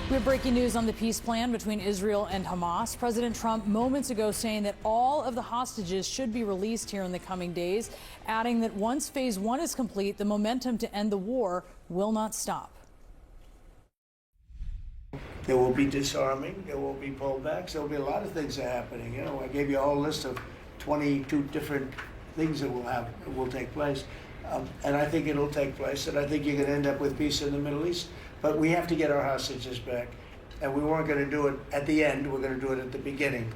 We have breaking news on the peace plan between Israel and Hamas. President Trump moments ago saying that all of the hostages should be released here in the coming days, adding that once phase one is complete, the momentum to end the war will not stop. There will be disarming, there will be pullbacks, there will be a lot of things that are happening. You know, I gave you a whole list of 22 different things that will take place. And I think it'll take place, and I think you're going to end up with peace in the Middle East. But we have to get our hostages back, and we weren't going to do it at the end, we're going to do it at the beginning.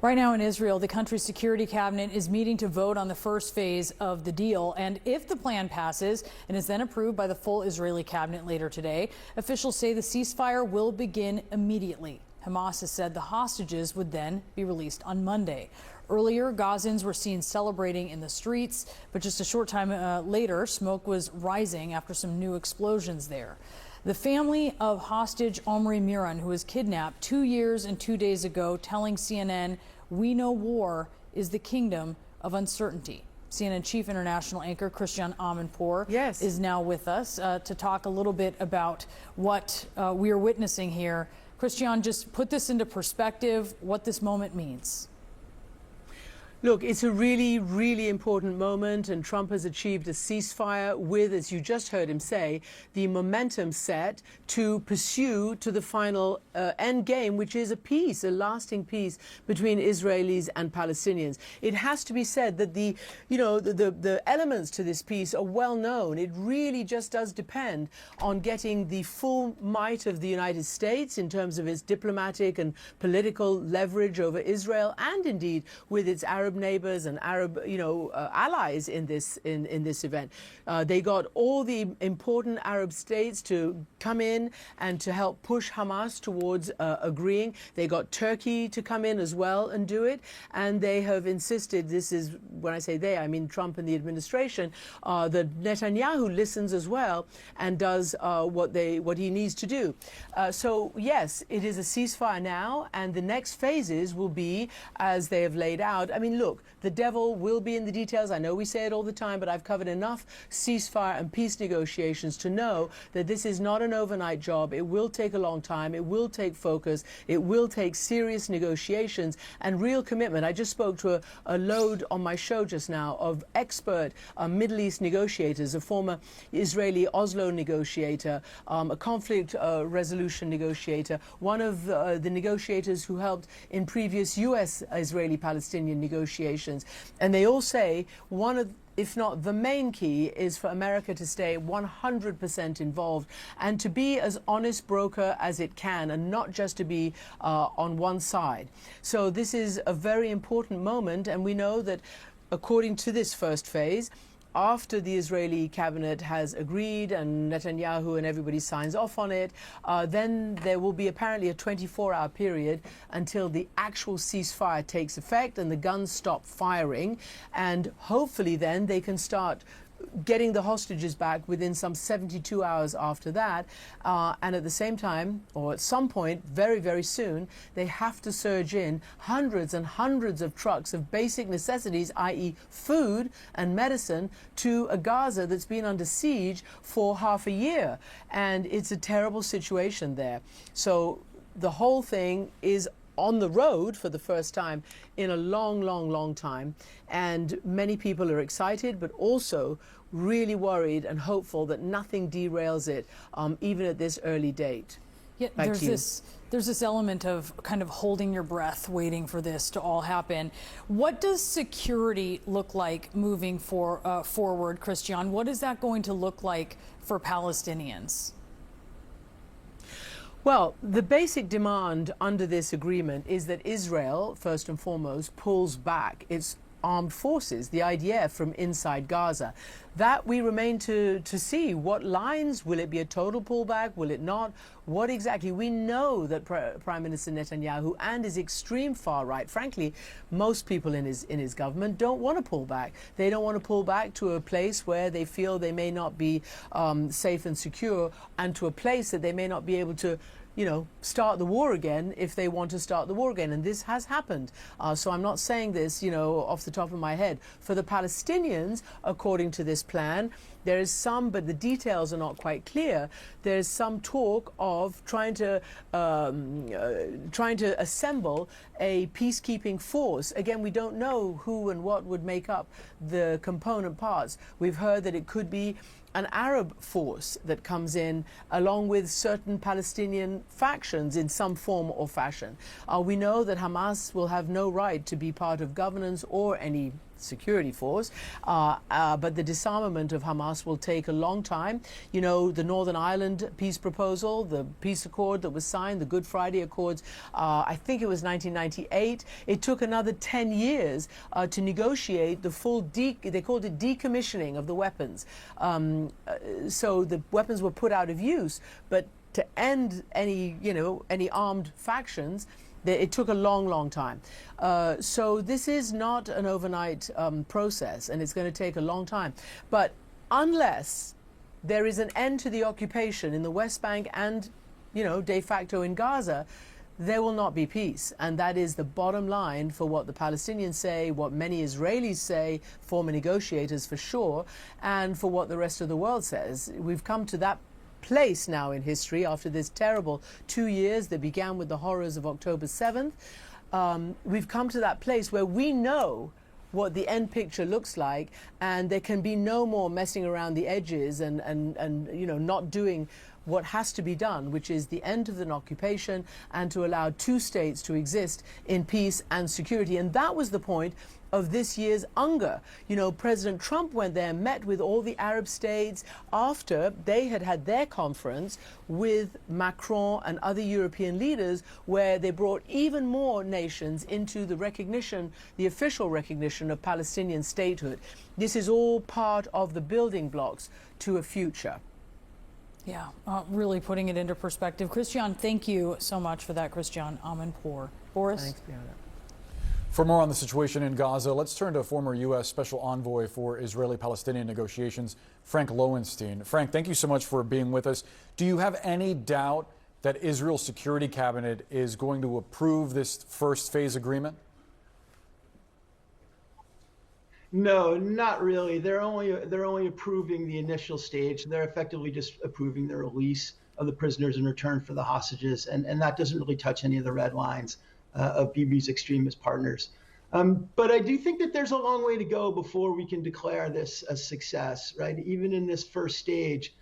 Right now in Israel, the country's security cabinet is meeting to vote on the first phase of the deal. And if the plan passes and is then approved by the full Israeli cabinet later today, officials say the ceasefire will begin immediately. Hamas has said the hostages would then be released on Monday. Earlier, Gazans were seen celebrating in the streets, but just a short time later, smoke was rising after some new explosions there. The family of hostage Omri Miran, who was kidnapped 2 years and 2 days ago, telling CNN, "We know war is the kingdom of uncertainty." CNN chief international anchor Christian Amanpour is now with us to talk a little bit about what we are witnessing here. Christian, just put this into perspective, what this moment means. Look, it's a really, really important moment, and Trump has achieved a ceasefire with, as you just heard him say, the momentum set to pursue to the final end game, which is a peace, a lasting peace between Israelis and Palestinians. It has to be said that the elements to this peace are well known. It really just does depend on getting the full might of the United States in terms of its diplomatic and political leverage over Israel, and indeed with its Arab neighbors and Arab, allies in this event. They got all the important Arab states to come in and to help push Hamas towards agreeing. They got Turkey to come in as well and do it, and they have insisted. This is, when I say they, I mean Trump and the administration. That Netanyahu listens as well and does what he needs to do. So yes, it is a ceasefire now, and the next phases will be as they have laid out. I mean, look, the devil will be in the details. I know we say it all the time, but I've covered enough ceasefire and peace negotiations to know that this is not an overnight job. It will take a long time. It will take focus. It will take serious negotiations and real commitment. I just spoke to a load on my show just now of expert Middle East negotiators, a former Israeli Oslo negotiator, a conflict resolution negotiator, one of the negotiators who helped in previous U.S.-Israeli-Palestinian negotiations. And they all say one of, if not the main key, is for America to stay 100% involved and to be as honest broker as it can, and not just to be on one side. So this is a very important moment, and we know that according to this first phase, after the Israeli cabinet has agreed and Netanyahu and everybody signs off on it, then there will be apparently a 24-hour period until the actual ceasefire takes effect and the guns stop firing. And hopefully then they can start getting the hostages back within some 72 hours after that. And at the same time, or at some point, very, very soon, they have to surge in hundreds and hundreds of trucks of basic necessities, i.e. food and medicine, to a Gaza that's been under siege for half a year. And it's a terrible situation there. So the whole thing is on the road for the first time in a long, long, long time. And many people are excited, but also really worried and hopeful that nothing derails it, even at this early date. Yeah, there's this element of kind of holding your breath, waiting for this to all happen. What does security look like moving forward, Christian? What is that going to look like for Palestinians? Well, the basic demand under this agreement is that Israel, first and foremost, pulls back its armed forces, the IDF, from inside Gaza. That we remain to see. What lines? Will it be a total pullback? Will it not? What exactly? We know that Prime Minister Netanyahu and his extreme far right, frankly, most people in his government don't want to pull back. They don't want to pull back to a place where they feel they may not be safe and secure, and to a place that they may not be able to start the war again if they want to start the war again. And this has happened. So I'm not saying this, off the top of my head. For the Palestinians, according to this this plan. There is some, but the details are not quite clear. There's some talk of trying to assemble a peacekeeping force. Again, we don't know who and what would make up the component parts. We've heard that it could be an Arab force that comes in along with certain Palestinian factions in some form or fashion. We know that Hamas will have no right to be part of governance or any security force, but the disarmament of Hamas will take a long time. You know, the Northern Ireland peace proposal, the peace accord that was signed, the Good Friday Accords, I think it was 1998. It took another 10 years to negotiate the full, they called it decommissioning of the weapons. So the weapons were put out of use, but to end any armed factions, it took a long, long time. So this is not an overnight process, and it's going to take a long time. But unless there is an end to the occupation in the West Bank and, de facto in Gaza, there will not be peace. And that is the bottom line for what the Palestinians say, what many Israelis say, former negotiators for sure, and for what the rest of the world says. We've come to that place now in history after this terrible 2 years that began with the horrors of October 7th. We've come to that place where we know what the end picture looks like, and there can be no more messing around the edges and not doing what has to be done, which is the end of an occupation and to allow two states to exist in peace and security. And that was the point of this year's UNGA. President Trump went there, met with all the Arab states after they had had their conference with Macron and other European leaders, where they brought even more nations into the recognition, the official recognition of Palestinian statehood. This is all part of the building blocks to a future. Yeah, really putting it into perspective. Christian, thank you so much for that. Christian Amanpour. Boris? Thanks, Brianna. For more on the situation in Gaza, let's turn to former U.S. Special Envoy for Israeli-Palestinian negotiations, Frank Lowenstein. Frank, thank you so much for being with us. Do you have any doubt that Israel's Security Cabinet is going to approve this first phase agreement? No, not really. They're only approving the initial stage. They're effectively just approving the release of the prisoners in return for the hostages, and that doesn't really touch any of the red lines of Bibi's extremist partners. But I do think that there's a long way to go before we can declare this a success, right? Even in this first stage.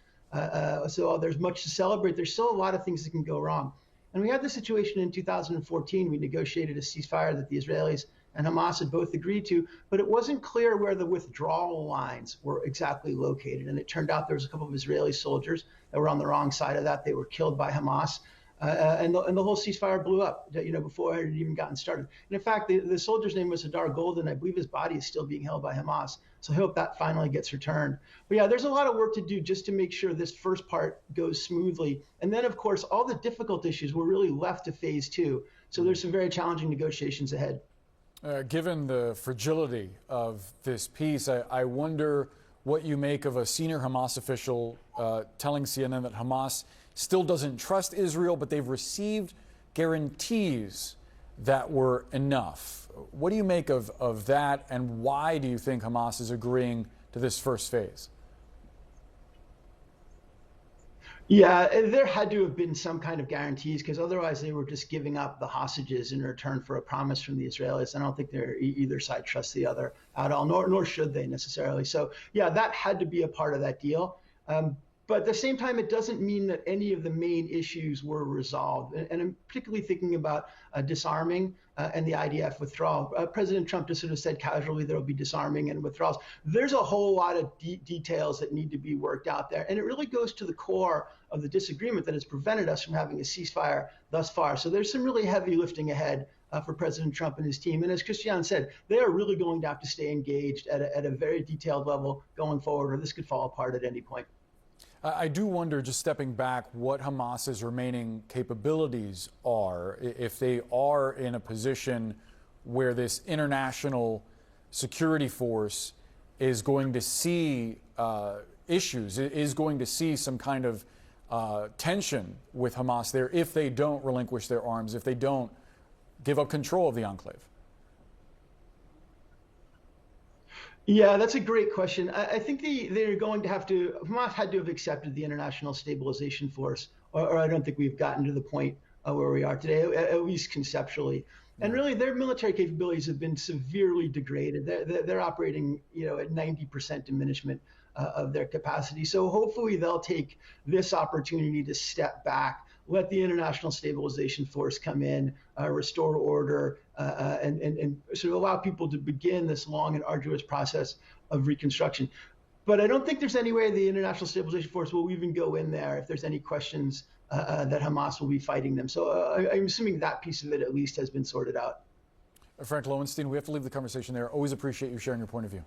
So there's much to celebrate. There's still a lot of things that can go wrong. And we had the situation in 2014. We negotiated a ceasefire that the Israelis and Hamas had both agreed to, but it wasn't clear where the withdrawal lines were exactly located. And it turned out there was a couple of Israeli soldiers that were on the wrong side of that. They were killed by Hamas. And the whole ceasefire blew up, before it had even gotten started. And in fact, the soldier's name was Hadar Golden. I believe his body is still being held by Hamas. So I hope that finally gets returned. But yeah, there's a lot of work to do just to make sure this first part goes smoothly. And then, of course, all the difficult issues were really left to phase two. So there's some very challenging negotiations ahead. Given the fragility of this peace, I wonder what you make of a senior Hamas official telling CNN that Hamas still doesn't trust Israel, but they've received guarantees that were enough. What do you make of that, and why do you think Hamas is agreeing to this first phase? Yeah, there had to have been some kind of guarantees, because otherwise they were just giving up the hostages in return for a promise from the Israelis. I don't think either side trusts the other at all, nor should they necessarily. So yeah, that had to be a part of that deal. But at the same time, it doesn't mean that any of the main issues were resolved. And I'm particularly thinking about disarming and the IDF withdrawal. President Trump just sort of said casually there will be disarming and withdrawals. There's a whole lot of details that need to be worked out there. And it really goes to the core of the disagreement that has prevented us from having a ceasefire thus far. So there's some really heavy lifting ahead for President Trump and his team. And as Christian said, they are really going to have to stay engaged at a very detailed level going forward, or this could fall apart at any point. I do wonder, just stepping back, what Hamas's remaining capabilities are, if they are in a position where this international security force is going to see issues, is going to see some kind of tension with Hamas there if they don't relinquish their arms, if they don't give up control of the enclave. Yeah, that's a great question. I think they're going to have to, Hamas had to have accepted the International Stabilization Force, or I don't think we've gotten to the point where we are today, at least conceptually. And Yeah. really, their military capabilities have been severely degraded. They're operating, at 90% diminishment of their capacity. So hopefully they'll take this opportunity to step back, let the International Stabilization Force come in, restore order, and sort of allow people to begin this long and arduous process of reconstruction. But I don't think there's any way the International Stabilization Force will even go in there if there's any questions that Hamas will be fighting them. So I'm assuming that piece of it at least has been sorted out. Frank Lowenstein, we have to leave the conversation there. Always appreciate you sharing your point of view.